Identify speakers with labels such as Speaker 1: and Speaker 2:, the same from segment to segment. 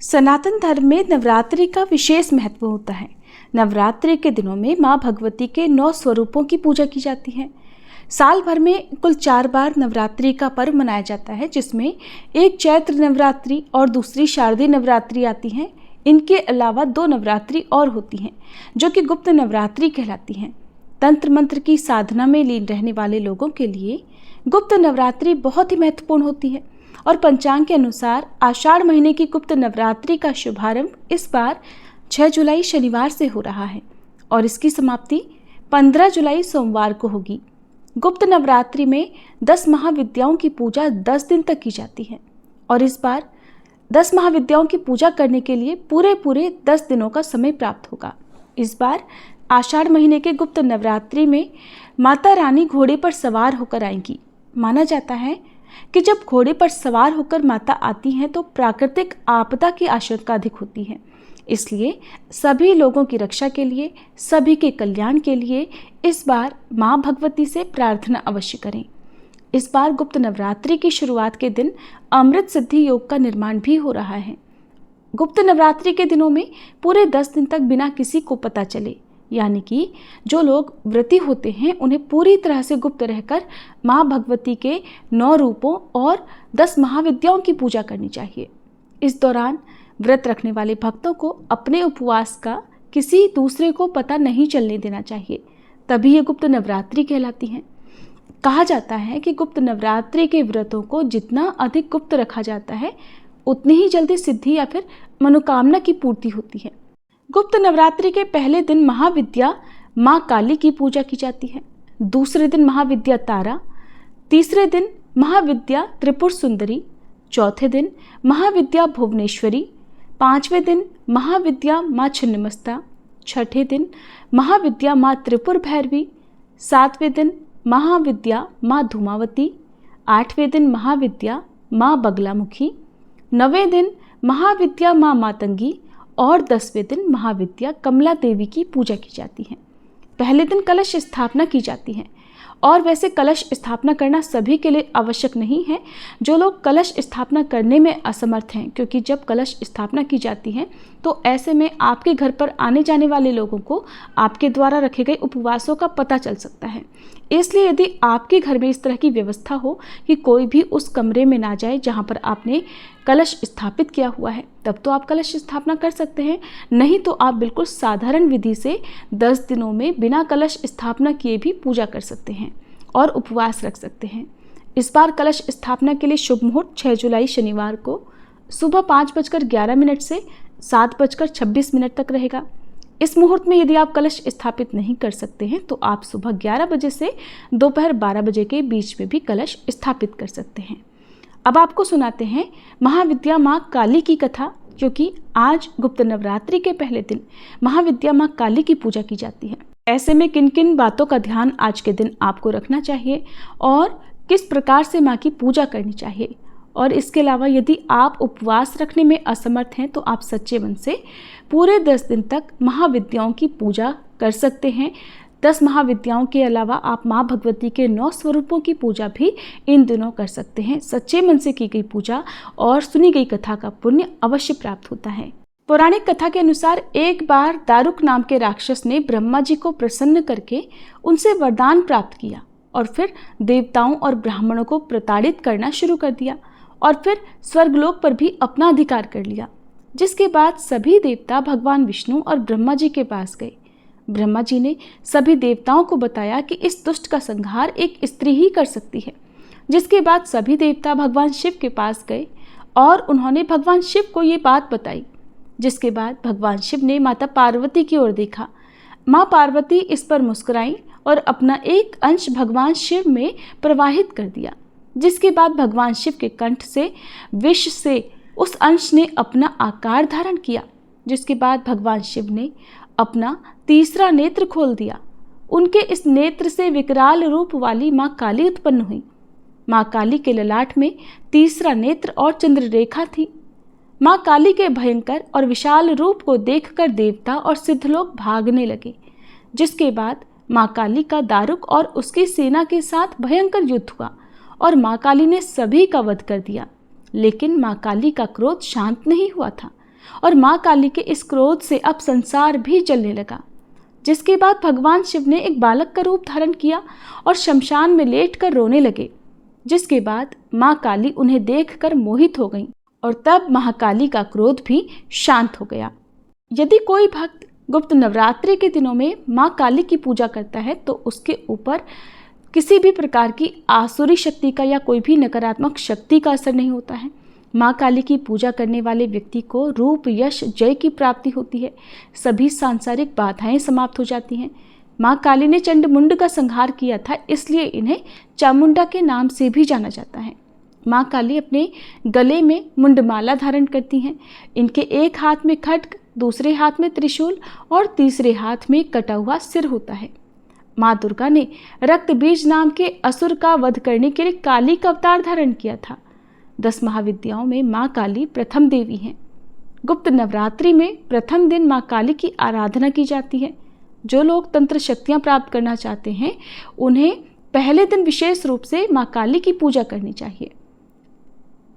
Speaker 1: सनातन धर्म में नवरात्रि का विशेष महत्व होता है। नवरात्रि के दिनों में माँ भगवती के 9 स्वरूपों की पूजा की जाती है। साल भर में कुल 4 बार नवरात्रि का पर्व मनाया जाता है, जिसमें एक चैत्र नवरात्रि और दूसरी शारदीय नवरात्रि आती हैं। इनके अलावा 2 नवरात्रि और होती हैं जो कि गुप्त नवरात्रि कहलाती हैं। तंत्र मंत्र की साधना में लीन रहने वाले लोगों के लिए गुप्त नवरात्रि बहुत ही महत्वपूर्ण होती है और पंचांग के अनुसार आषाढ़ महीने की गुप्त नवरात्रि का शुभारंभ इस बार 6 जुलाई शनिवार से हो रहा है और इसकी समाप्ति 15 जुलाई सोमवार को होगी। गुप्त नवरात्रि में 10 महाविद्याओं की पूजा 10 दिन तक की जाती है और इस बार 10 महाविद्याओं की पूजा करने के लिए पूरे 10 दिनों का समय प्राप्त होगा। इस बार आषाढ़ महीने के गुप्त नवरात्रि में माता रानी घोड़े पर सवार होकर आएंगी। माना जाता है कि जब घोड़े पर सवार होकर माता आती हैं तो प्राकृतिक आपदा की आशंका अधिक होती है, इसलिए सभी लोगों की रक्षा के लिए, सभी के कल्याण के लिए इस बार माँ भगवती से प्रार्थना अवश्य करें। इस बार गुप्त नवरात्रि की शुरुआत के दिन अमृत सिद्धि योग का निर्माण भी हो रहा है। गुप्त नवरात्रि के दिनों में पूरे 10 दिन तक बिना किसी को पता चले, यानी कि जो लोग व्रती होते हैं उन्हें पूरी तरह से गुप्त रहकर माँ भगवती के 9 रूपों और 10 महाविद्याओं की पूजा करनी चाहिए। इस दौरान व्रत रखने वाले भक्तों को अपने उपवास का किसी दूसरे को पता नहीं चलने देना चाहिए, तभी ये गुप्त नवरात्रि कहलाती हैं। कहा जाता है कि गुप्त नवरात्रि के व्रतों को जितना अधिक गुप्त रखा जाता है उतनी ही जल्दी सिद्धि या फिर मनोकामना की पूर्ति होती है। गुप्त नवरात्रि के पहले दिन महाविद्या माँ काली की पूजा की जाती है, दूसरे दिन महाविद्या तारा, तीसरे दिन महाविद्या त्रिपुर सुंदरी, चौथे दिन महाविद्या भुवनेश्वरी, 5वें दिन महाविद्या माँ छिन्नमस्ता, 6ठे दिन महाविद्या माँ त्रिपुर भैरवी, 7वें दिन महाविद्या माँ धूमावती, 8वें दिन महाविद्या माँ बगलामुखी, 9वें दिन महाविद्या माँ मातंगी और 10वें दिन महाविद्या कमला देवी की पूजा की जाती है। पहले दिन कलश स्थापना की जाती है और वैसे कलश स्थापना करना सभी के लिए आवश्यक नहीं है। जो लोग कलश स्थापना करने में असमर्थ हैं, क्योंकि जब कलश स्थापना की जाती है तो ऐसे में आपके घर पर आने जाने वाले लोगों को आपके द्वारा रखे गए उपवासों का पता चल सकता है। इसलिए यदि आपके घर में इस तरह की व्यवस्था हो कि कोई भी उस कमरे में ना जाए जहाँ पर आपने कलश स्थापित किया हुआ है, तब तो आप कलश स्थापना कर सकते हैं। नहीं तो आप बिल्कुल साधारण विधि से 10 दिनों में बिना कलश स्थापना किए भी पूजा कर सकते हैं और उपवास रख सकते हैं। इस बार कलश स्थापना के लिए शुभ मुहूर्त 6 जुलाई शनिवार को सुबह 5:11 से 7:26 तक रहेगा। इस मुहूर्त में यदि आप कलश स्थापित नहीं कर सकते हैं तो आप सुबह 11 बजे से दोपहर 12 बजे के बीच में भी कलश स्थापित कर सकते हैं। अब आपको सुनाते हैं महाविद्या माँ काली की कथा, क्योंकि आज गुप्त नवरात्रि के पहले दिन महाविद्या माँ काली की पूजा की जाती है। ऐसे में किन किन बातों का ध्यान आज के दिन आपको रखना चाहिए और किस प्रकार से माँ की पूजा करनी चाहिए, और इसके अलावा यदि आप उपवास रखने में असमर्थ हैं तो आप सच्चे मन से पूरे 10 दिन तक महाविद्याओं की पूजा कर सकते हैं। 10 महाविद्याओं के अलावा आप माँ भगवती के 9 स्वरूपों की पूजा भी इन दिनों कर सकते हैं। सच्चे मन से की गई पूजा और सुनी गई कथा का पुण्य अवश्य प्राप्त होता है। पौराणिक कथा के अनुसार एक बार दारुक नाम के राक्षस ने ब्रह्मा जी को प्रसन्न करके उनसे वरदान प्राप्त किया और फिर देवताओं और ब्राह्मणों को प्रताड़ित करना शुरू कर दिया और फिर स्वर्गलोक पर भी अपना अधिकार कर लिया। जिसके बाद सभी देवता भगवान विष्णु और ब्रह्मा जी के पास गए। ब्रह्मा जी ने सभी देवताओं को बताया कि इस दुष्ट का संहार एक स्त्री ही कर सकती है। जिसके बाद सभी देवता भगवान शिव के पास गए और उन्होंने भगवान शिव को ये बात बताई। जिसके बाद भगवान शिव ने माता पार्वती की ओर देखा। माँ पार्वती इस पर मुस्कुराई और अपना एक अंश भगवान शिव में प्रवाहित कर दिया। जिसके बाद भगवान शिव के कंठ से विष से उस अंश ने अपना आकार धारण किया। जिसके बाद भगवान शिव ने अपना तीसरा नेत्र खोल दिया। उनके इस नेत्र से विकराल रूप वाली माँ काली उत्पन्न हुई। माँ काली के ललाट में तीसरा नेत्र और चंद्ररेखा थी। माँ काली के भयंकर और विशाल रूप को देखकर देवता और सिद्ध लोग भागने लगे। जिसके बाद माँ काली का दारुक और उसकी सेना के साथ भयंकर युद्ध हुआ और माँ काली ने सभी का वध कर दिया। लेकिन माँ काली का क्रोध शांत नहीं हुआ था। और माँ काली के इस क्रोध से अब संसार भी जलने लगा। जिसके बाद भगवान शिव ने एक बालक का रूप धारण किया और शमशान में लेटकर रोने लगे। जिसके बाद माँ काली उन्हें देखकर मोहित हो गईं और तब महाकाली का क्रोध भी शांत हो गया। यदि कोई भक्त गुप्त नवरात्रि के दिनों में माँ काली की पूजा करता है तो उसके ऊपर किसी भी प्रकार की आसुरी शक्ति का या कोई भी नकारात्मक शक्ति का असर नहीं होता है। माँ काली की पूजा करने वाले व्यक्ति को रूप, यश, जय की प्राप्ति होती है। सभी सांसारिक बाधाएं समाप्त हो जाती हैं। माँ काली ने चंडमुंड का संहार किया था, इसलिए इन्हें चामुंडा के नाम से भी जाना जाता है। माँ काली अपने गले में मुंडमाला धारण करती हैं। इनके एक हाथ में खड्ग, दूसरे हाथ में त्रिशूल और तीसरे हाथ में कटा हुआ सिर होता है। माँ दुर्गा ने रक्त बीज नाम के असुर का वध करने के लिए काली का अवतार धारण किया था। 10 महाविद्याओं में माँ काली प्रथम देवी हैं। गुप्त नवरात्रि में प्रथम दिन माँ काली की आराधना की जाती है। जो लोग तंत्र शक्तियाँ प्राप्त करना चाहते हैं उन्हें पहले दिन विशेष रूप से माँ काली की पूजा करनी चाहिए।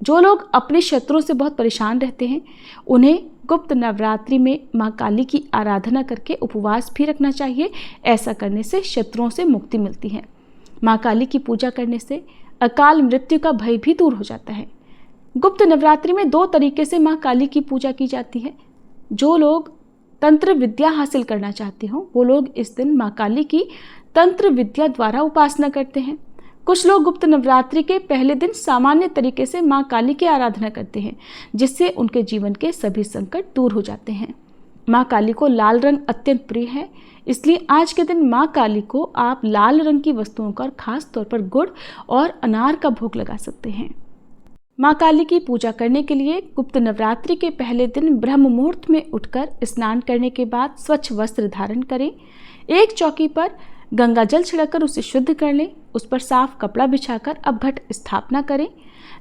Speaker 1: जो लोग अपने शत्रुओं से बहुत परेशान रहते हैं उन्हें गुप्त नवरात्रि में माँ काली की आराधना करके उपवास भी रखना चाहिए। ऐसा करने से शत्रुओं से मुक्ति मिलती है। माँ काली की पूजा करने से अकाल मृत्यु का भय भी दूर हो जाता है। गुप्त नवरात्रि में 2 तरीके से माँ काली की पूजा की जाती है। जो लोग तंत्र विद्या हासिल करना चाहते हो वो लोग इस दिन माँ काली की तंत्र विद्या द्वारा उपासना करते हैं। कुछ लोग गुप्त नवरात्रि के पहले दिन सामान्य तरीके से माँ काली की आराधना करते हैं, जिससे उनके जीवन के सभी संकट दूर हो जाते हैं। माँ काली को लाल रंग अत्यंत प्रिय है, इसलिए आज के दिन माँ काली को आप लाल रंग की वस्तुओं का खास तौर पर गुड़ और अनार का भोग लगा सकते हैं। माँ काली की पूजा करने के लिए गुप्त नवरात्रि के पहले दिन ब्रह्म मुहूर्त में उठकर स्नान करने के बाद स्वच्छ वस्त्र धारण करें। एक चौकी पर गंगा जल छिड़ककर उसे शुद्ध कर लें। उस पर साफ कपड़ा बिछाकर अब घट स्थापना करें।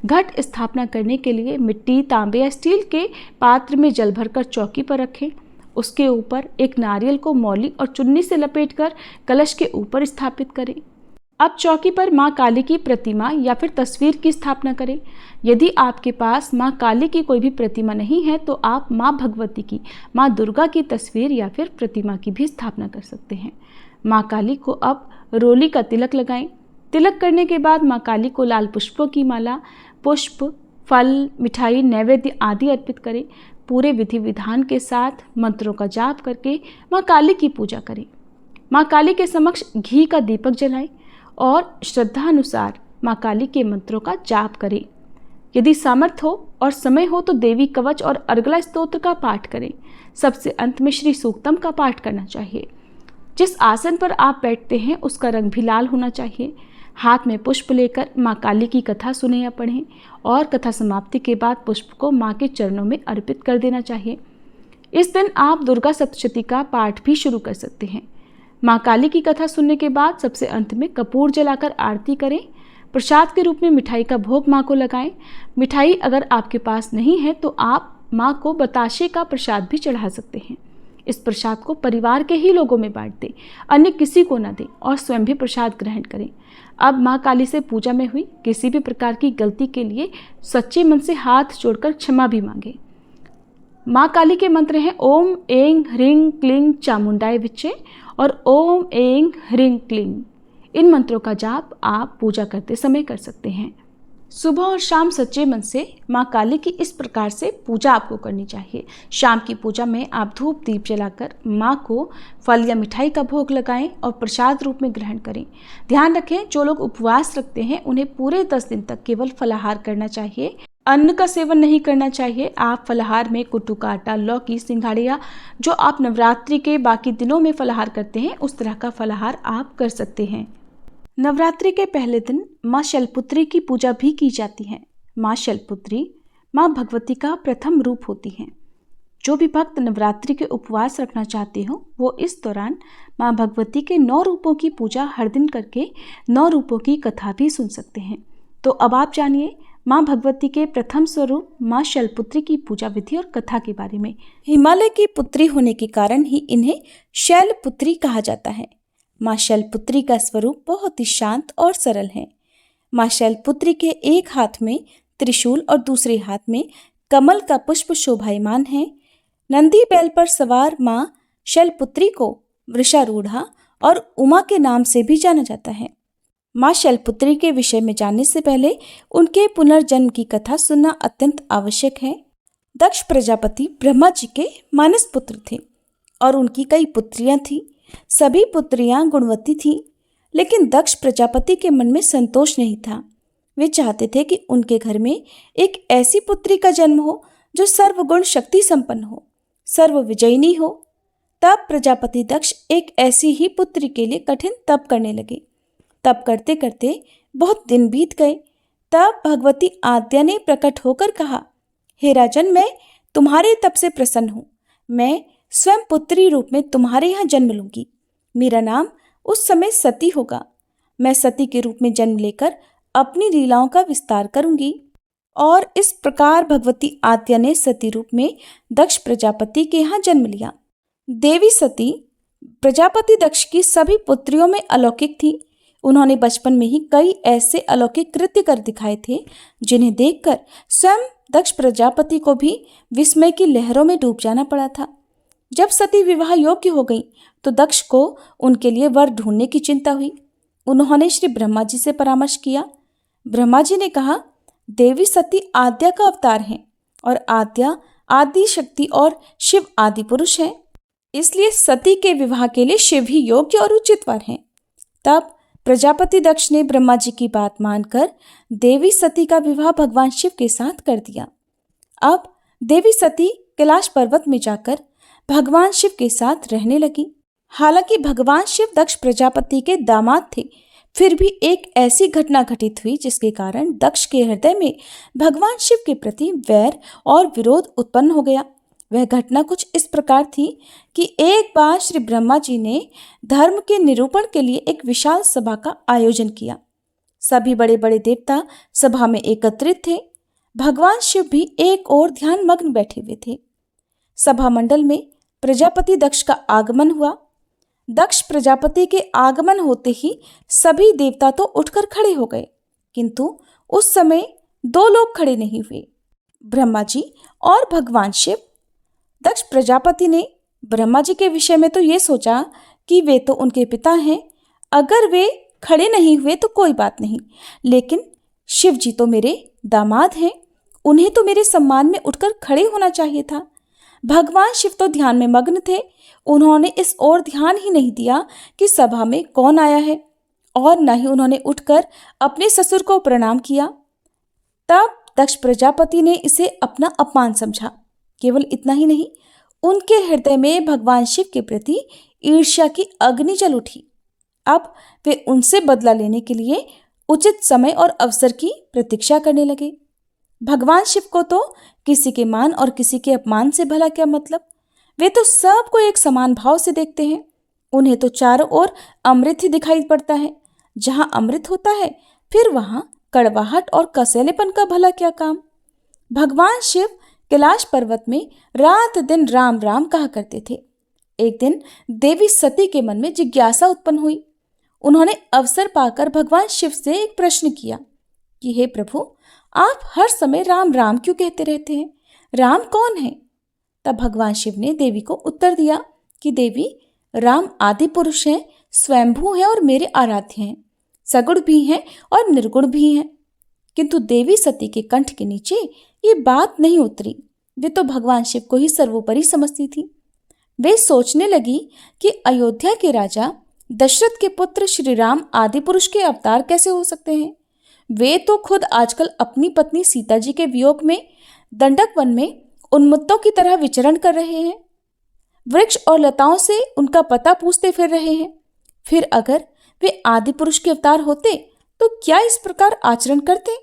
Speaker 1: घट स्थापना करने के लिए मिट्टी, तांबे या स्टील के पात्र में जल भरकर चौकी पर रखें। उसके ऊपर एक नारियल को मौली और चुन्नी से लपेटकर कलश के ऊपर स्थापित करें। अब चौकी पर माँ काली की प्रतिमा या फिर तस्वीर की स्थापना करें। यदि आपके पास माँ काली की कोई भी प्रतिमा नहीं है तो आप माँ भगवती की, माँ दुर्गा की तस्वीर या फिर प्रतिमा की भी स्थापना कर सकते हैं। माँ काली को अब रोली का तिलक लगाएं। तिलक करने के बाद माँ काली को लाल पुष्पों की माला, पुष्प, फल, मिठाई, नैवेद्य आदि अर्पित करें। पूरे विधि विधान के साथ मंत्रों का जाप करके माँ काली की पूजा करें। माँ काली के समक्ष घी का दीपक जलाएं और श्रद्धानुसार माँ काली के मंत्रों का जाप करें। यदि सामर्थ्य हो और समय हो तो देवी कवच और अर्गला स्तोत्र का पाठ करें। सबसे अंत में श्री सूक्तम का पाठ करना चाहिए। जिस आसन पर आप बैठते हैं उसका रंग भी लाल होना चाहिए। हाथ में पुष्प लेकर माँ काली की कथा सुने या पढ़ें और कथा समाप्ति के बाद पुष्प को माँ के चरणों में अर्पित कर देना चाहिए। इस दिन आप दुर्गा सप्तशती का पाठ भी शुरू कर सकते हैं। माँ काली की कथा सुनने के बाद सबसे अंत में कपूर जलाकर आरती करें। प्रसाद के रूप में मिठाई का भोग माँ को लगाएं। मिठाई अगर आपके पास नहीं है तो आप माँ को बताशे का प्रसाद भी चढ़ा सकते हैं। इस प्रसाद को परिवार के ही लोगों में बांट दें, अन्य किसी को न दें और स्वयं भी प्रसाद ग्रहण करें। अब माँ काली से पूजा में हुई किसी भी प्रकार की गलती के लिए सच्चे मन से हाथ जोड़कर क्षमा भी मांगें। माँ काली के मंत्र हैं ओम ऐं ह्रीं क्लीं चामुंडाय विच्चे और ओम ऐं ह्रीं क्लीं। इन मंत्रों का जाप आप पूजा करते समय कर सकते हैं। सुबह और शाम सच्चे मन से माँ काली की इस प्रकार से पूजा आपको करनी चाहिए। शाम की पूजा में आप धूप दीप जलाकर माँ को फल या मिठाई का भोग लगाएं और प्रसाद रूप में ग्रहण करें। ध्यान रखें, जो लोग उपवास रखते हैं उन्हें पूरे 10 दिन तक केवल फलाहार करना चाहिए, अन्न का सेवन नहीं करना चाहिए। आप फलाहार में कुट्टू का आटा, लौकी, सिंघाड़े या जो आप नवरात्रि के बाकी दिनों में फलाहार करते हैं उस तरह का फलाहार आप कर सकते हैं। नवरात्रि के पहले दिन माँ शैलपुत्री की पूजा भी की जाती है। माँ शैलपुत्री माँ भगवती का प्रथम रूप होती हैं। जो भी भक्त नवरात्रि के उपवास रखना चाहते हो वो इस दौरान माँ भगवती के 9 रूपों की पूजा हर दिन करके 9 रूपों की कथा भी सुन सकते हैं। तो अब आप जानिए माँ भगवती के प्रथम स्वरूप माँ शैलपुत्री की पूजा विधि और कथा के बारे में। हिमालय की पुत्री होने के कारण ही इन्हें शैलपुत्री कहा जाता है। माँ शैलपुत्री का स्वरूप बहुत ही शांत और सरल है। माँ शैलपुत्री के एक हाथ में त्रिशूल और दूसरे हाथ में कमल का पुष्प शोभायमान है। नंदी बैल पर सवार माँ शैलपुत्री को वृषारूढ़ा और उमा के नाम से भी जाना जाता है। माँ शैलपुत्री के विषय में जानने से पहले उनके पुनर्जन्म की कथा सुनना अत्यंत आवश्यक है। दक्ष प्रजापति ब्रह्मा जी के मानस पुत्र थे और उनकी कई पुत्रियां थीं। सभी पुत्रियां गुणवती थीं, लेकिन दक्ष प्रजापति के मन में संतोष नहीं था। वे चाहते थे कि उनके घर में एक ऐसी पुत्री का जन्म हो जो सर्वगुण शक्ति संपन्न हो, सर्व विजयिनी हो। तब प्रजापति दक्ष एक ऐसी ही पुत्री के लिए कठिन तप करने लगे। तप करते करते बहुत दिन बीत गए। तब भगवती आद्या ने प्रकट होकर कहा, हे राजन, मैं तुम्हारे तप से प्रसन्न हूँ। मैं स्वयं पुत्री रूप में तुम्हारे यहाँ जन्म लूंगी। मेरा नाम उस समय सती होगा। मैं सती के रूप में जन्म लेकर अपनी लीलाओं का विस्तार करूंगी। और इस प्रकार भगवती आद्या ने सती रूप में दक्ष प्रजापति के यहाँ जन्म लिया। देवी सती प्रजापति दक्ष की सभी पुत्रियों में अलौकिक थी। उन्होंने बचपन में ही कई ऐसे अलौकिक कृत्य कर दिखाए थे जिन्हें देखकर स्वयं दक्ष प्रजापति को भी विस्मय की लहरों में डूब जाना पड़ा था। जब सती विवाह योग्य हो गई तो दक्ष को उनके लिए वर ढूंढने की चिंता हुई। उन्होंने श्री ब्रह्मा जी से परामर्श किया। ब्रह्मा जी ने कहा, देवी सती आद्या का अवतार हैं और आद्या आदि शक्ति और शिव आदि पुरुष हैं, इसलिए सती के विवाह के लिए शिव ही योग्य और उचित वर हैं। तब प्रजापति दक्ष ने ब्रह्मा जी की बात मानकर देवी सती का विवाह भगवान शिव के साथ कर दिया। अब देवी सती कैलाश पर्वत में जाकर भगवान शिव के साथ रहने लगी। हालांकि भगवान शिव दक्ष प्रजापति के दामाद थे, फिर भी एक ऐसी घटना घटित हुई जिसके कारण दक्ष के हृदय में भगवान शिव के प्रति वैर और विरोध उत्पन्न हो गया। वह घटना कुछ इस प्रकार थी कि एक बार श्री ब्रह्मा जी ने धर्म के निरूपण के लिए एक विशाल सभा का आयोजन किया। सभी बड़े बड़े देवता सभा में एकत्रित थे। भगवान शिव भी एक ओर ध्यान मग्न बैठे हुए थे। सभा मंडल में प्रजापति दक्ष का आगमन हुआ। दक्ष प्रजापति के आगमन होते ही सभी देवता तो उठकर खड़े हो गए, किंतु उस समय दो लोग खड़े नहीं हुए, ब्रह्मा जी और भगवान शिव। दक्ष प्रजापति ने ब्रह्मा जी के विषय में तो ये सोचा कि वे तो उनके पिता हैं, अगर वे खड़े नहीं हुए तो कोई बात नहीं, लेकिन शिव जी तो मेरे दामाद हैं, उन्हें तो मेरे सम्मान में उठकर खड़े होना चाहिए था। भगवान शिव तो ध्यान में मग्न थे। उन्होंने इस ओर ध्यान ही नहीं दिया कि सभा में कौन आया है, और न ही उन्होंने उठकर अपने ससुर को प्रणाम किया। तब दक्ष प्रजापति ने इसे अपना अपमान समझा। केवल इतना ही नहीं, उनके हृदय में भगवान शिव के प्रति ईर्ष्या की अग्नि जल उठी। अब वे उनसे बदला लेने के लिए उचित समय और अवसर की प्रतीक्षा करने लगे। भगवान शिव को तो किसी के मान और किसी के अपमान से भला क्या मतलब। वे तो सबको एक समान भाव से देखते हैं। उन्हें तो चारों ओर अमृत ही दिखाई पड़ता है। जहां अमृत होता है फिर वहां कड़वाहट और कसैलेपन का भला क्या काम। भगवान शिव कैलाश पर्वत में रात दिन राम राम कहा करते थे। एक दिन देवी सती के मन में जिज्ञासा उत्पन्न हुई। उन्होंने अवसर पाकर भगवान शिव से एक प्रश्न किया कि हे प्रभु, आप हर समय राम राम क्यों कहते रहते हैं? राम कौन है? तब भगवान शिव ने देवी को उत्तर दिया कि देवी, राम आदि पुरुष हैं, स्वयंभू हैं और मेरे आराध्य हैं, सगुण भी हैं और निर्गुण भी हैं। किंतु देवी सती के कंठ के नीचे ये बात नहीं उतरी। वे तो भगवान शिव को ही सर्वोपरि समझती थी। वे सोचने लगी कि अयोध्या के राजा दशरथ के पुत्र श्री राम आदि पुरुष के अवतार कैसे हो सकते हैं। वे तो खुद आजकल अपनी पत्नी सीता जी के वियोग में दंडक वन में उन्मत्तों की तरह विचरण कर रहे हैं। वृक्ष और लताओं से उनका पता पूछते फिर रहे हैं। फिर अगर वे आदि पुरुष के अवतार होते तो क्या इस प्रकार आचरण करते?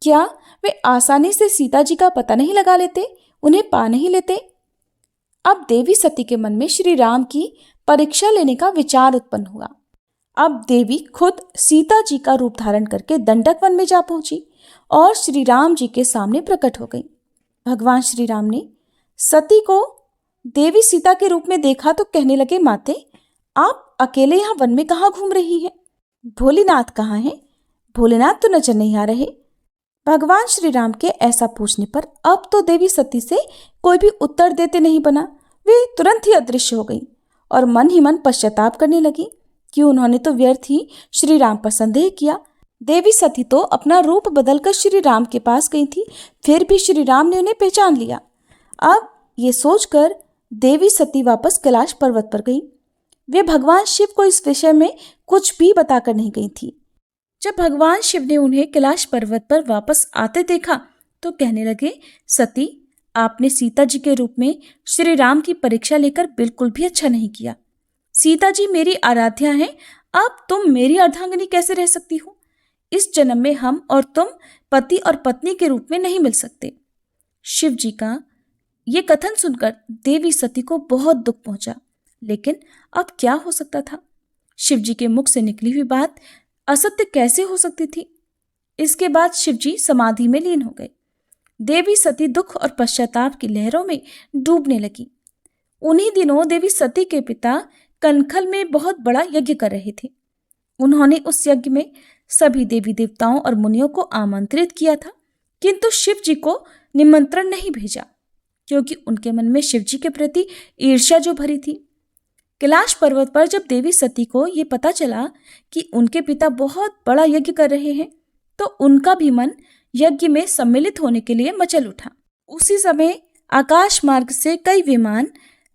Speaker 1: क्या वे आसानी से सीता जी का पता नहीं लगा लेते, उन्हें पा नहीं लेते? अब देवी सती के मन में श्री राम की परीक्षा लेने का विचार उत्पन्न हुआ। अब देवी खुद सीता जी का रूप धारण करके दंडक वन में जा पहुंची और श्री राम जी के सामने प्रकट हो गई। भगवान श्री राम ने सती को देवी सीता के रूप में देखा तो कहने लगे, माते, आप अकेले यहाँ वन में कहाँ घूम रही हैं? भोलेनाथ कहाँ हैं? भोलेनाथ तो नजर नहीं आ रहे। भगवान श्री राम के ऐसा पूछने पर अब तो देवी सती से कोई भी उत्तर देते नहीं बना। वे तुरंत ही अदृश्य हो गई और मन ही मन पश्चाताप करने लगी कि उन्होंने तो व्यर्थ ही श्री राम पर संदेह किया। देवी सती तो अपना रूप बदलकर श्री राम के पास गई थी, फिर भी श्री राम ने उन्हें पहचान लिया। अब ये सोचकर देवी सती वापस कैलाश पर्वत पर गई। वे भगवान शिव को इस विषय में कुछ भी बताकर नहीं गई थी। जब भगवान शिव ने उन्हें कैलाश पर्वत पर वापस आते देखा तो कहने लगे, सती, आपने सीता जी के रूप में श्री राम की परीक्षा लेकर बिल्कुल भी अच्छा नहीं किया। सीता जी मेरी आराध्या हैं, अब तुम मेरी अर्धांगिनी कैसे रह सकती हो? इस जन्म में हम और तुम पति और पत्नी के रूप में नहीं मिल सकते। शिव जी का ये कथन सुनकर देवी सती को बहुत दुख पहुंचा, लेकिन अब क्या हो सकता था? शिव जी के मुख से निकली हुई बात असत्य कैसे हो सकती थी? इसके बाद शिव जी समाधि में लीन हो गए। देवी सती दुख और पश्चाताप की लहरों में डूबने लगी। उन्हीं दिनों देवी सती के पिता कनखल में बहुत बड़ा यज्ञ कर रहे थे। उन्होंने उस यज्ञ में सभी देवी देवताओं और मुनियों को आमंत्रित किया था, किंतु शिव जी को निमंत्रण नहीं भेजा, क्योंकि उनके मन में शिव जी के प्रति ईर्ष्या जो भरी थी। कैलाश पर्वत पर जब देवी सती को ये पता चला कि उनके पिता बहुत बड़ा यज्ञ कर रहे हैं, तो उनका भी मन यज्ञ में सम्मिलित होने के लिए मचल उठा। उसी समय आकाश मार्ग से कई विमान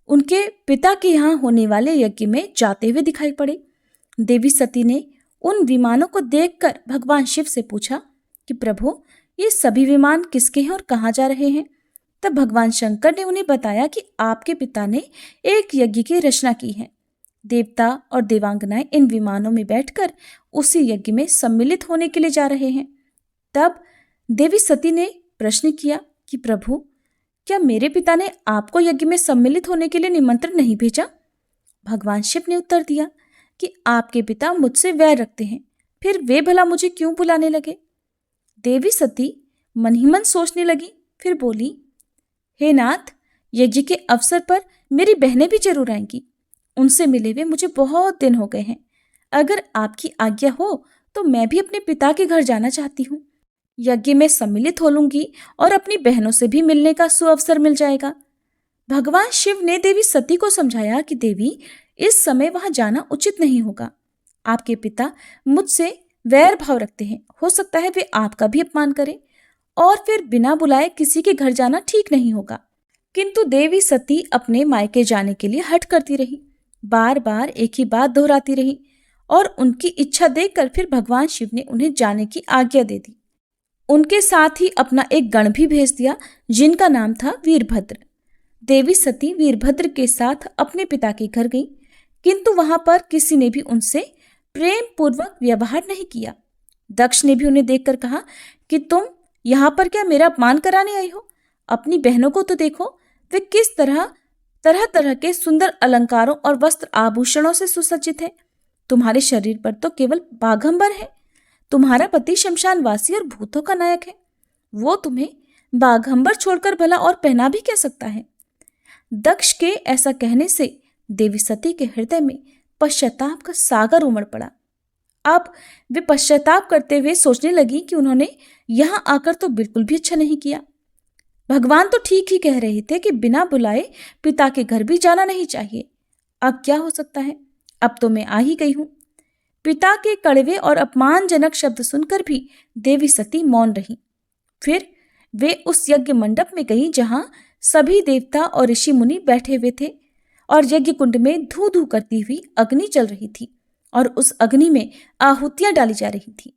Speaker 1: उनके पिता के यहाँ होने वाले यज्ञ में जाते हुए दिखाई पड़े। देवी सती ने उन विमानों को देखकर भगवान शिव से पूछा कि प्रभु, ये सभी विमान किसके हैं और कहाँ जा रहे हैं? तब भगवान शंकर ने उन्हें बताया कि आपके पिता ने एक यज्ञ की रचना की है। देवता और देवांगनाएं इन विमानों में बैठकर उसी यज्ञ में सम्मिलित होने के लिए जा रहे हैं। तब देवी सती ने प्रश्न किया कि प्रभु, क्या मेरे पिता ने आपको यज्ञ में सम्मिलित होने के लिए निमंत्रण नहीं भेजा? भगवान शिव ने उत्तर दिया कि आपके पिता मुझसे वैर रखते हैं, फिर वे भला मुझे क्यों बुलाने लगे? देवी सती मन ही मन सोचने लगी, फिर बोली, हे नाथ, यज्ञ के अवसर पर मेरी बहनें भी जरूर आएंगी। उनसे मिले हुए मुझे बहुत दिन हो गए हैं। अगर आपकी आज्ञा हो तो मैं भी अपने पिता के घर जाना चाहती हूँ। यज्ञ में सम्मिलित हो लूंगी और अपनी बहनों से भी मिलने का सुअवसर मिल जाएगा। भगवान शिव ने देवी सती को समझाया कि देवी, इस समय वहां जाना उचित नहीं होगा। आपके पिता मुझसे वैर भाव रखते हैं, हो सकता है वे आपका भी अपमान करें, और फिर बिना बुलाए किसी के घर जाना ठीक नहीं होगा। किंतु देवी सती अपने मायके जाने के लिए हठ करती रही, बार बार एक ही बात दोहराती रही, और उनकी इच्छा देखकर फिर भगवान शिव ने उन्हें जाने की आज्ञा दे दी। उनके साथ ही अपना एक गण भी भेज दिया, जिनका नाम था वीरभद्र। देवी सती वीरभद्र के साथ अपने पिता के घर गई, किंतु वहां पर किसी ने भी उनसे प्रेम पूर्वक व्यवहार नहीं किया। दक्ष ने भी उन्हें देखकर कहा कि तुम यहाँ पर क्या मेरा अपमान कराने आई हो? अपनी बहनों को तो देखो, वे किस तरह तरह के सुंदर अलंकारों और वस्त्र आभूषणों से सुसज्जित है। तुम्हारे शरीर पर तो केवल बाघंबर है। तुम्हारा पति शमशानवासी और भूतों का नायक है, वो तुम्हें बाघंबर छोड़कर भला और पहना भी क्या सकता है? दक्ष के ऐसा कहने से देवी सती के हृदय में पश्चाताप का सागर उमड़ पड़ा। अब वे पश्चाताप करते हुए सोचने लगी कि उन्होंने यहाँ आकर तो बिल्कुल भी अच्छा नहीं किया। भगवान तो ठीक ही कह रहे थे कि बिना बुलाए पिता के घर भी जाना नहीं चाहिए। अब क्या हो सकता है? अब तो मैं आ ही गई हूँ। पिता के कड़वे और अपमानजनक शब्द सुनकर भी देवी सती मौन रही। फिर वे उस यज्ञ मंडप में गई जहां सभी देवता और ऋषि मुनि बैठे हुए थे, और यज्ञ कुंड में धू धू करती हुई अग्नि चल रही थी और उस अग्नि में आहुतियां डाली जा रही थी।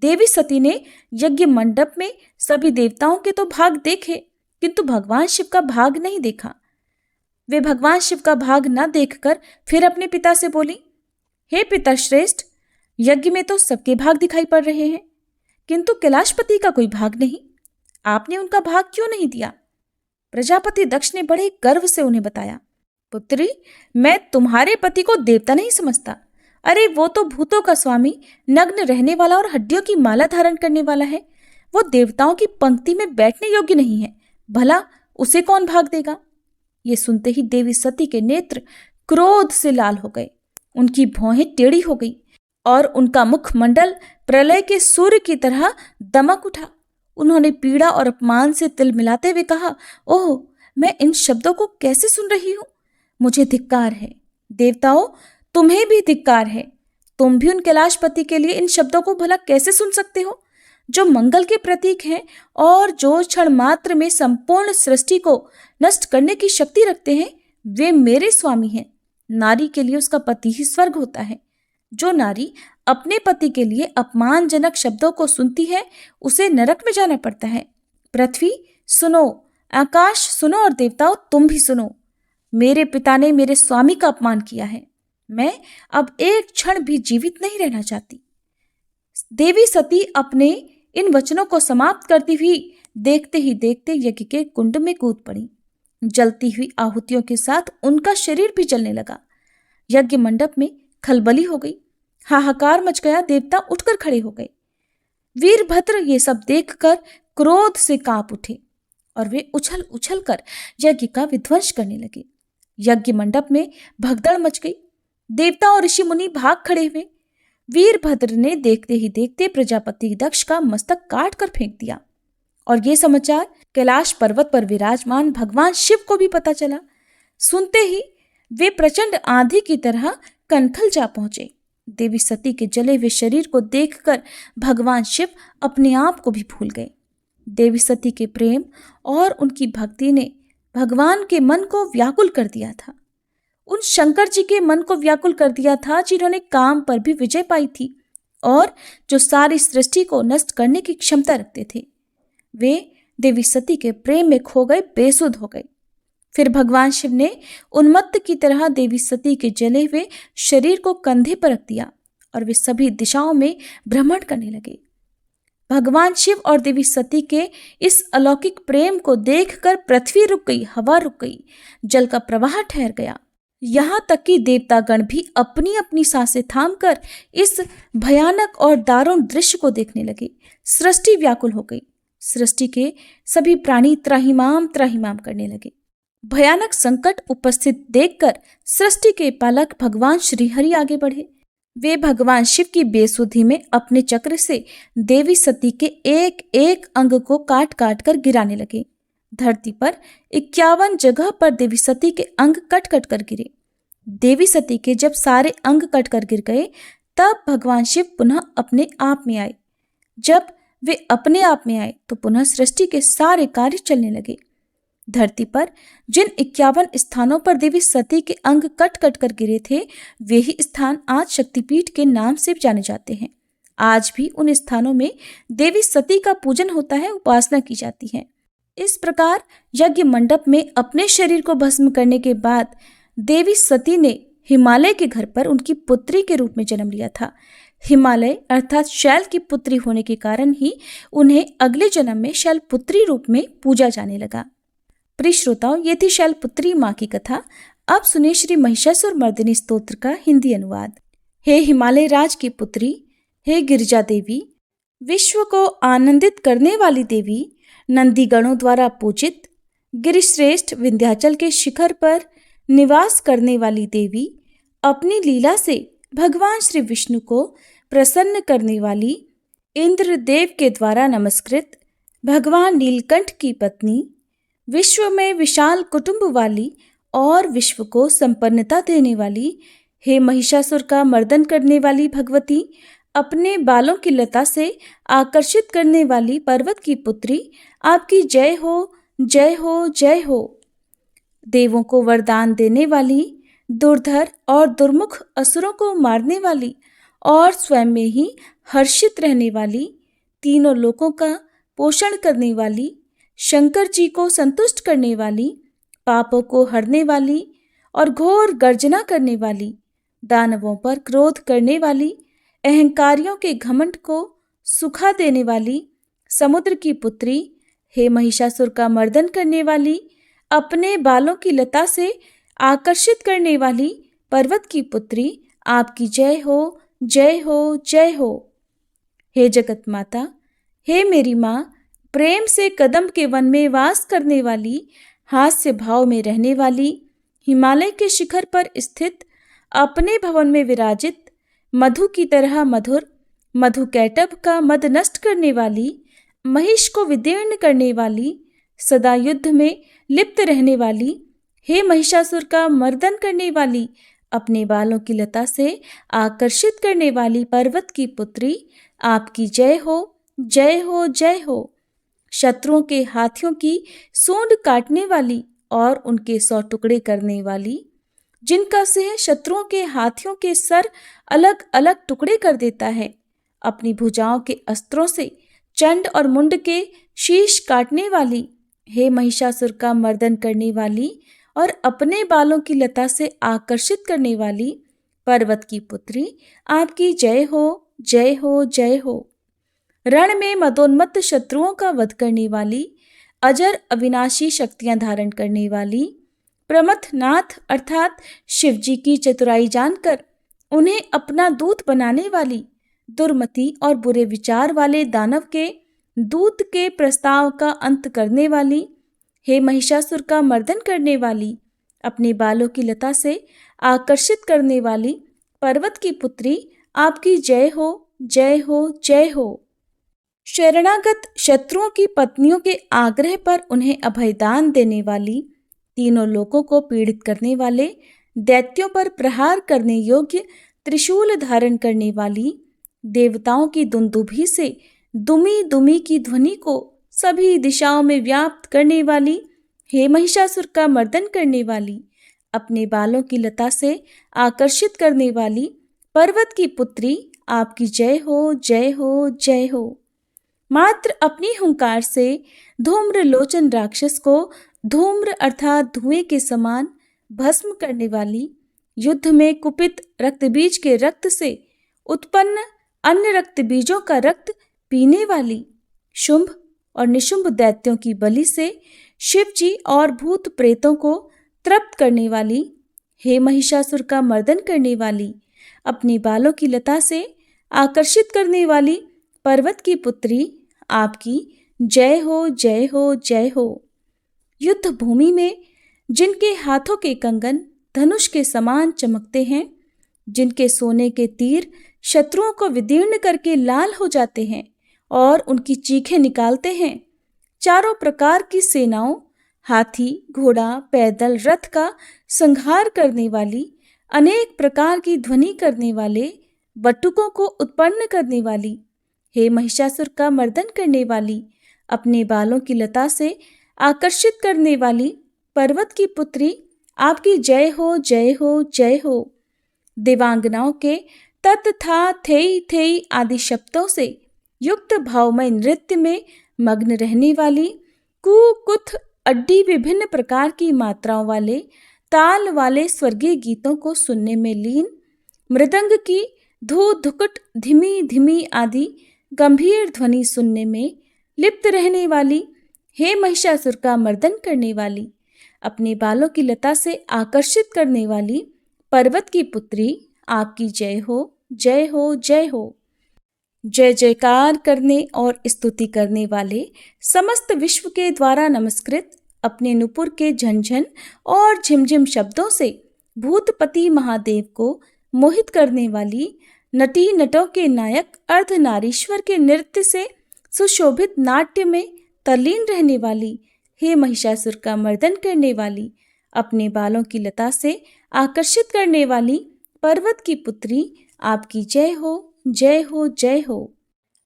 Speaker 1: देवी सती ने यज्ञ मंडप में सभी देवताओं के तो भाग देखे, किंतु भगवान शिव का भाग नहीं देखा। वे भगवान शिव का भाग न देखकर फिर अपने पिता से बोली, हे पिताश्रेष्ठ, यज्ञ में तो सबके भाग दिखाई पड़ रहे हैं, किंतु कैलाशपति का कोई भाग नहीं। आपने उनका भाग क्यों नहीं दिया? प्रजापति दक्ष ने बड़े गर्व से उन्हें बताया, पुत्री, मैं तुम्हारे पति को देवता नहीं समझता। अरे वो तो भूतों का स्वामी, नग्न रहने वाला और हड्डियों की माला धारण करने वाला है। वो देवताओं की पंक्ति में बैठने योग्य नहीं है, भला उसे कौन भाग देगा? ये सुनते ही देवी सती के नेत्र क्रोध से लाल हो गए, उनकी भौहें टेढ़ी हो गई और उनका मुखमंडल प्रलय के सूर्य की तरह दमक उठा। उन्होंने पीड़ा और अपमान से तिल मिलाते हुए कहा, ओह, मैं इन शब्दों को कैसे सुन रही हूं? मुझे धिक्कार है। देवताओं, तुम्हें भी धिक्कार है। तुम भी उन कैलाशपति के लिए इन शब्दों को भला कैसे सुन सकते हो, जो मंगल के प्रतीक हैं और जो क्षण मात्र में संपूर्ण सृष्टि को नष्ट करने की शक्ति रखते हैं। वे मेरे स्वामी हैं। नारी के लिए उसका पति ही स्वर्ग होता है। जो नारी अपने पति के लिए अपमानजनक शब्दों को सुनती है, उसे नरक में जाना पड़ता है। पृथ्वी सुनो, आकाश सुनो और देवताओं तुम भी सुनो। मेरे पिता ने मेरे स्वामी का अपमान किया है। मैं अब एक क्षण भी जीवित नहीं रहना चाहती। देवी सती अपने इन वचनों को समाप्त करती हुई देखते ही देखते यज्ञ के कुंड में कूद पड़ी। जलती हुई आहुतियों के साथ उनका शरीर भी जलने लगा। यज्ञ मंडप में खलबली हो गई, हाहाकार मच गया। देवता उठकर खड़े हो गए। वीरभद्र ये सब देखकर क्रोध से कांप उठे और वे उछल उछल कर यज्ञ का विध्वंस करने लगे। यज्ञ मंडप में भगदड़ मच गई। देवता और ऋषि मुनि भाग खड़े हुए। वीरभद्र ने देखते ही देखते प्रजापति दक्ष का मस्तक काट कर फेंक दिया और ये समाचार कैलाश पर्वत पर विराजमान भगवान शिव को भी पता चला। सुनते ही वे प्रचंड आंधी की तरह कनखल जा पहुंचे। देवी सती के जले हुए शरीर को देखकर भगवान शिव अपने आप को भी भूल गए। देवी सती के प्रेम और उनकी भक्ति ने भगवान के मन को व्याकुल कर दिया था। उन शंकर जी के मन को व्याकुल कर दिया था जिन्होंने काम पर भी विजय पाई थी और जो सारी सृष्टि को नष्ट करने की क्षमता रखते थे। वे देवी सती के प्रेम में खो गए, बेसुध हो गए। फिर भगवान शिव ने उन्मत्त की तरह देवी सती के जले हुए शरीर को कंधे पर रख दिया और वे सभी दिशाओं में भ्रमण करने लगे। भगवान शिव और देवी सती के इस अलौकिक प्रेम को देखकर पृथ्वी रुक गई, हवा रुक गई, जल का प्रवाह ठहर गया। यहाँ तक कि देवतागण भी अपनी अपनी सांसें थामकर इस भयानक और दारुण दृश्य को देखने लगे। सृष्टि व्याकुल हो गई। सृष्टि के सभी प्राणी त्राहिमाम त्राहिमाम करने लगे। भयानक संकट उपस्थित देखकर सृष्टि के पालक भगवान श्रीहरि आगे बढ़े। वे भगवान शिव की बेसुधी में अपने चक्र से देवी सती के एक एक अंग को काट काट कर गिराने लगे। धरती पर 51 जगह पर देवी सती के अंग कट कट कर गिरे। देवी सती के जब सारे अंग कट कर गिर गए, तब भगवान शिव पुनः अपने आप में आए। जब वे अपने आप में आए तो पुनः सृष्टि के सारे कार्य चलने लगे। धरती पर जिन 51 स्थानों पर देवी सती के अंग कट कट कर गिरे थे, वे ही स्थान आज शक्तिपीठ के नाम से जाने जाते हैं। आज भी उन स्थानों में देवी सती का पूजन होता है, उपासना की जाती है। इस प्रकार यज्ञ मंडप में अपने शरीर को भस्म करने के बाद देवी सती ने हिमालय के घर पर उनकी पुत्री के रूप में जन्म लिया था। हिमालय अर्थात शैल की पुत्री होने के कारण ही उन्हें अगले जन्म में शैलपुत्री रूप में पूजा जाने लगा। प्रिय श्रोताओं, ये थी शैलपुत्री माँ की कथा। अब सुनिए श्री महिषासुर मर्दिनी स्तोत्र का हिंदी अनुवाद। हे हिमालय राज की पुत्री, हे गिरिजा देवी, विश्व को आनंदित करने वाली देवी, नंदीगणों द्वारा पूजित, गिरिश्रेष्ठ विंध्याचल के शिखर पर निवास करने वाली देवी, अपनी लीला से भगवान श्री विष्णु को प्रसन्न करने वाली, इंद्रदेव के द्वारा नमस्कृत, भगवान नीलकंठ की पत्नी, विश्व में विशाल कुटुंब वाली और विश्व को संपन्नता देने वाली, हे महिषासुर का मर्दन करने वाली भगवती, अपने बालों की लता से आकर्षित करने वाली पर्वत की पुत्री, आपकी जय हो, जय हो, जय हो। देवों को वरदान देने वाली, दुर्धर और दुर्मुख असुरों को मारने वाली और स्वयं में ही हर्षित रहने वाली, तीनों लोकों का पोषण करने वाली, शंकर जी को संतुष्ट करने वाली, पापों को हरने वाली और घोर गर्जना करने वाली, दानवों पर क्रोध करने वाली, अहंकारियों के घमंड को सुखा देने वाली, समुद्र की पुत्री, हे महिषासुर का मर्दन करने वाली, अपने बालों की लता से आकर्षित करने वाली पर्वत की पुत्री, आपकी जय हो, जय हो, जय हो। हे जगत माता, हे मेरी माँ, प्रेम से कदम के वन में वास करने वाली, हास्य भाव में रहने वाली, हिमालय के शिखर पर स्थित, अपने भवन में विराजित, मधु की तरह मधुर, मधु कैटभ का मद नष्ट करने वाली, महिष को विदीर्ण करने वाली, सदा युद्ध में लिप्त रहने वाली, हे महिषासुर का मर्दन करने वाली, अपने बालों की लता से आकर्षित करने वाली पर्वत की पुत्री, आपकी जय हो, जय हो, जय हो। शत्रुओं के हाथियों की सूंड काटने वाली और उनके 100 टुकड़े करने वाली, जिनका सिंह शत्रुओं के हाथियों के सर अलग अलग टुकड़े कर देता है, अपनी भुजाओं के अस्त्रों से चंड और मुंड के शीश काटने वाली, हे महिषासुर का मर्दन करने वाली और अपने बालों की लता से आकर्षित करने वाली पर्वत की पुत्री, आपकी जय हो, जय हो, जय हो। रण में मदोन्मत्त शत्रुओं का वध करने वाली, अजर अविनाशी शक्तियां धारण करने वाली, प्रमथनाथ अर्थात शिवजी की चतुराई जानकर उन्हें अपना दूत बनाने वाली, दुर्मति और बुरे विचार वाले दानव के दूत के प्रस्ताव का अंत करने वाली, हे महिषासुर का मर्दन करने वाली, अपने बालों की लता से आकर्षित करने वाली पर्वत की पुत्री, आपकी जय हो, जय हो, जय हो। शरणागत शत्रुओं की पत्नियों के आग्रह पर उन्हें अभयदान देने वाली, तीनों लोकों को पीड़ित करने वाले, दैत्यों पर प्रहार करने योग्य त्रिशूल धारण करने वाली, देवताओं की दुंदुभी से दुमी दुमी की ध्वनि को सभी दिशाओं में व्याप्त करने वाली, हे महिषासुर का मर्दन करने वाली, अपने बालों की लता से आकर्षित करने वाली पर्वत की पुत्री, आपकी जय हो, जय हो, जय हो। मात्र अपनी हुंकार से धूम्र लोचन राक्षस को धूम्र अर्थात धुएं के समान भस्म करने वाली, युद्ध में कुपित रक्तबीज के रक्त से उत्पन्न अन्य रक्त बीजों का रक्त पीने वाली, शुंभ और निशुंभ दैत्यों की बलि से शिव जी और भूत प्रेतों को तृप्त करने वाली, हे महिषासुर का मर्दन करने वाली, अपने बालों की लता से आकर्षित करने वाली पर्वत की पुत्री, आपकी जय हो, जय हो, जय हो। युद्ध भूमि में जिनके हाथों के कंगन धनुष के समान चमकते हैं, जिनके सोने के तीर शत्रुओं को विदीर्ण करके लाल हो जाते हैं और उनकी चीखें निकालते हैं, चारों प्रकार की सेनाओं, हाथी, घोड़ा, पैदल, रथ का संहार करने वाली, अनेक प्रकार की ध्वनि करने वाले, बटुकों को उत्पन्न करने वाली, हे महिषासुर का मर्दन करने वाली, अपने बालों की लता से आकर्षित करने वाली पर्वत की पुत्री, आपकी जय हो, जय हो, जय हो। देवांगनाओं के तत् था थेई थेई आदि शब्दों से युक्त भावमय नृत्य में मग्न रहने वाली, कु कुथ अड्डी विभिन्न प्रकार की मात्राओं वाले ताल वाले स्वर्गीय गीतों को सुनने में लीन, मृदंग की धू धुकुट धीमी धीमी आदि गंभीर ध्वनि सुनने में लिप्त रहने वाली, हे महिषासुर का मर्दन करने वाली, अपने बालों की लता से आकर्षित करने वाली पर्वत की पुत्री, आपकी जय हो, जय हो, जय हो। जय जयकार करने और स्तुति करने वाले, समस्त विश्व के द्वारा नमस्कृत, अपने नुपुर के झंझन और झिमझिम शब्दों से भूतपति महादेव को मोहित करने वाली, नटी नटों के नायक अर्धनारीश्वर के नृत्य से सुशोभित नाट्य में तल्लीन रहने वाली, हे महिषासुर का मर्दन करने वाली, अपने बालों की लता से आकर्षित करने वाली पर्वत की पुत्री, आपकी जय हो, जय हो, जय हो।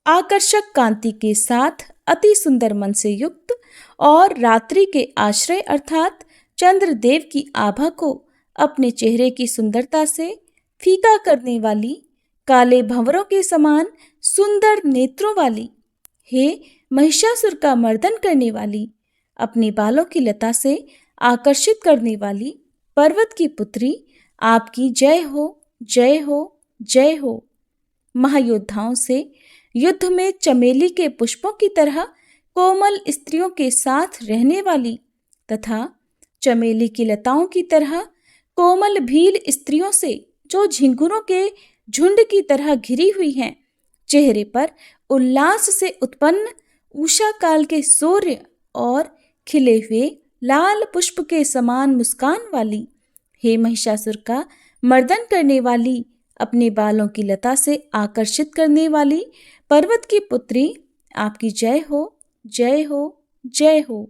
Speaker 1: आकर्षक कांति के साथ अति सुंदर मन से युक्त और रात्रि के आश्रय अर्थात चंद्रदेव की आभा को अपने चेहरे की सुंदरता से फीका करने वाली, काले भंवरों के समान सुंदर नेत्रों वाली, हे महिषासुर का मर्दन करने वाली, अपने बालों की लता से आकर्षित करने वाली पर्वत की पुत्री, आपकी जय हो, जय हो, जय हो। महायोद्धाओं से युद्ध में चमेली के पुष्पों की तरह कोमल स्त्रियों के साथ रहने वाली तथा चमेली की लताओं की तरह कोमल भील स्त्रियों से जो झिंगुरों के झुंड की तरह घिरी हुई हैं, चेहरे पर उल्लास से उत्पन्न उषा काल के सूर्य और खिले हुए लाल पुष्प के समान मुस्कान वाली, हे महिषासुर का मर्दन करने वाली, अपने बालों की लता से आकर्षित करने वाली पर्वत की पुत्री, आपकी जय हो, जय हो, जय हो।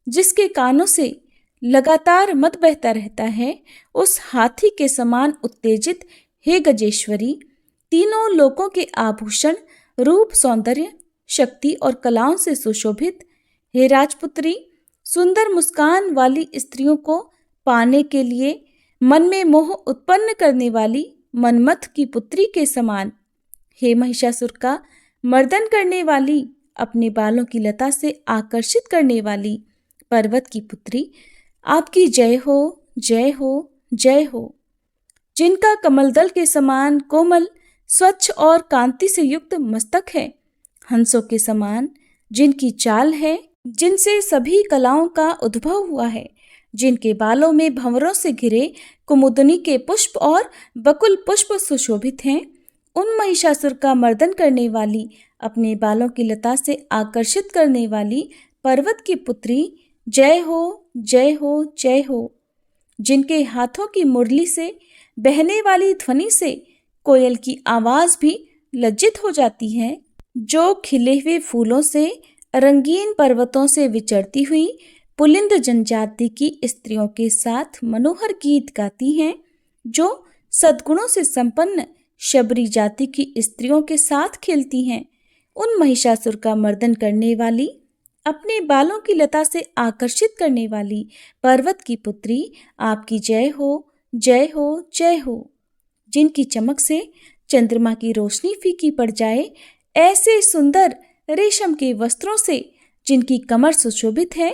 Speaker 1: जिसके कानों से लगातार मत बहता रहता है, उस हाथी के समान उत्तेजित हे गजेश्वरी, तीनों लोकों के आभूषण, रूप, सौंदर्य, शक्ति और कलाओं से सुशोभित हे राजपुत्री, सुंदर मुस्कान वाली स्त्रियों को पाने के लिए मन में मोह उत्पन्न करने वाली मनमथ की पुत्री के समान हे महिषासुर का मर्दन करने वाली, अपने बालों की लता से आकर्षित करने वाली पर्वत की पुत्री, आपकी जय हो, जय हो, जय हो। जिनका कमलदल के समान कोमल, स्वच्छ और कांति से युक्त मस्तक है, हंसों के समान जिनकी चाल है, जिनसे सभी कलाओं का उद्भव हुआ है, जिनके बालों में भंवरों से घिरे कुमुदनी के पुष्प और बकुल पुष्प सुशोभित हैं, उन महिषासुर का मर्दन करने वाली, अपने बालों की लता से आकर्षित करने वाली पर्वत की पुत्री, जय हो, जय हो, जय हो। जिनके हाथों की मुरली से बहने वाली ध्वनि से कोयल की आवाज भी लज्जित हो जाती है, जो खिले हुए फूलों से रंगीन पर्वतों से विचरती हुई पुलिंद जनजाति की स्त्रियों के साथ मनोहर गीत गाती हैं, जो सद्गुणों से संपन्न शबरी जाति की स्त्रियों के साथ खेलती हैं, उन महिषासुर का मर्दन करने वाली, अपने बालों की लता से आकर्षित करने वाली पर्वत की पुत्री, आपकी जय हो, जय हो, जय हो। जिनकी चमक से चंद्रमा की रोशनी फीकी पड़ जाए, ऐसे सुंदर रेशम के वस्त्रों से जिनकी कमर सुशोभित है,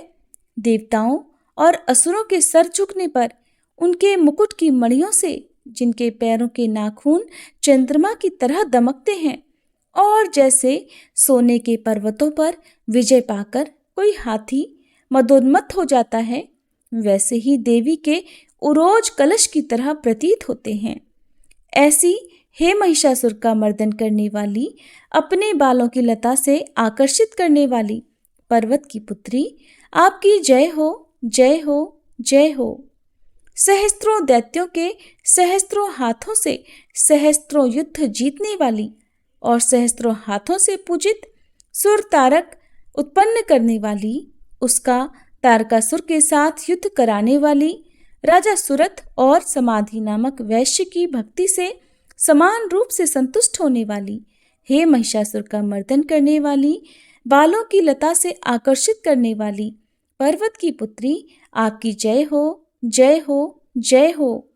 Speaker 1: देवताओं और असुरों के सर झुकने पर उनके मुकुट की मणियों से जिनके पैरों के नाखून चंद्रमा की तरह दमकते हैं, और जैसे सोने के पर्वतों पर विजय पाकर कोई हाथी मदोन्मत्त हो जाता है, वैसे ही देवी के उरोज कलश की तरह प्रतीत होते हैं। ऐसी हे महिषासुर का मर्दन करने वाली, अपने बालों की लता से आकर्षित करने वाली पर्वत की पुत्री, आपकी जय हो, जय हो, जय हो। सहस्त्रों दैत्यों के सहस्त्रों हाथों से सहस्त्रों युद्ध जीतने वाली और सहस्त्रों हाथों से पूजित सुर तारक उत्पन्न करने वाली, उसका तारकासुर के साथ युद्ध कराने वाली, राजा सुरथ और समाधि नामक वैश्य की भक्ति से समान रूप से संतुष्ट होने वाली, हे महिषासुर का मर्दन करने वाली, बालों की लता से आकर्षित करने वाली पर्वत की पुत्री, आपकी जय हो, जय हो, जय हो।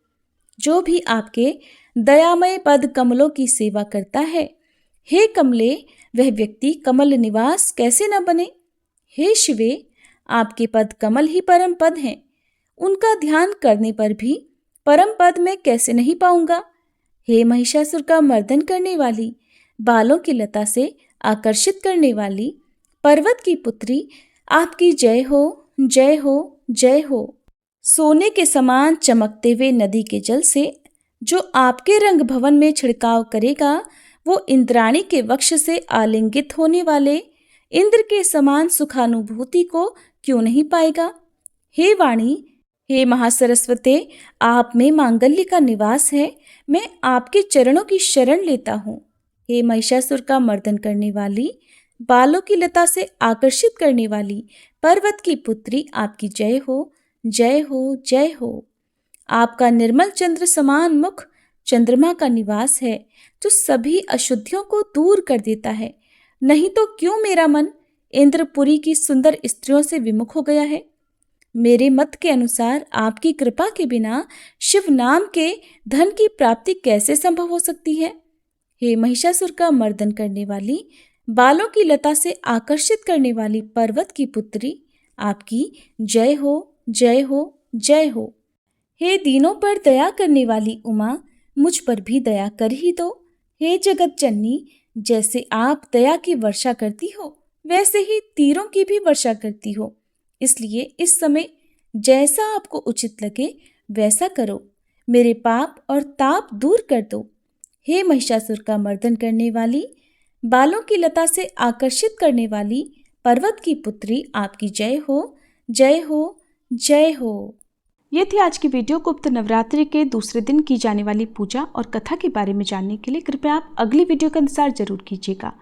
Speaker 1: जो भी आपके दयामय पद कमलों की सेवा करता है, हे कमले, वह व्यक्ति कमल निवास कैसे न बने। हे शिवे, आपके पद कमल ही परम पद हैं, उनका ध्यान करने पर भी परम पद मैं कैसे नहीं पाऊंगा। हे महिषासुर का मर्दन करने वाली, बालों की लता से आकर्षित करने वाली पर्वत की पुत्री, आपकी जय हो, जय हो, जय हो। सोने के समान चमकते हुए नदी के जल से जो आपके रंग भवन में छिड़काव करेगा, वो इंद्राणी के वक्ष से आलिंगित होने वाले इंद्र के समान सुखानुभूति को क्यों नहीं पाएगा। हे वाणी, हे महासरस्वते, आप में मांगल्य का निवास है, मैं आपके चरणों की शरण लेता हूँ। हे महिषासुर का मर्दन करने वाली, बालों की लता से आकर्षित करने वाली पर्वत की पुत्री, आपकी जय हो, जय हो, जय हो। आपका निर्मल चंद्र समान मुख चंद्रमा का निवास है, जो सभी अशुद्धियों को दूर कर देता है। नहीं तो क्यों मेरा मन इंद्रपुरी की सुंदर स्त्रियों से विमुख हो गया है। मेरे मत के अनुसार आपकी कृपा के बिना शिव नाम के धन की प्राप्ति कैसे संभव हो सकती है। हे महिषासुर का मर्दन करने वाली, बालों की लता से आकर्षित करने वाली पर्वत की पुत्री, आपकी जय हो, जय हो, जय हो। हे दीनों पर दया करने वाली उमा, मुझ पर भी दया कर ही दो। हे जगत जननी, जैसे आप दया की वर्षा करती हो, वैसे ही तीरों की भी वर्षा करती हो, इसलिए इस समय जैसा आपको उचित लगे वैसा करो, मेरे पाप और ताप दूर कर दो। हे महिषासुर का मर्दन करने वाली, बालों की लता से आकर्षित करने वाली पर्वत की पुत्री, आपकी जय हो, जय हो, जय हो। ये थी आज की वीडियो। गुप्त नवरात्रि के दूसरे दिन की जाने वाली पूजा और कथा के बारे में जानने के लिए कृपया आप अगली वीडियो का इंतजार जरूर कीजिएगा।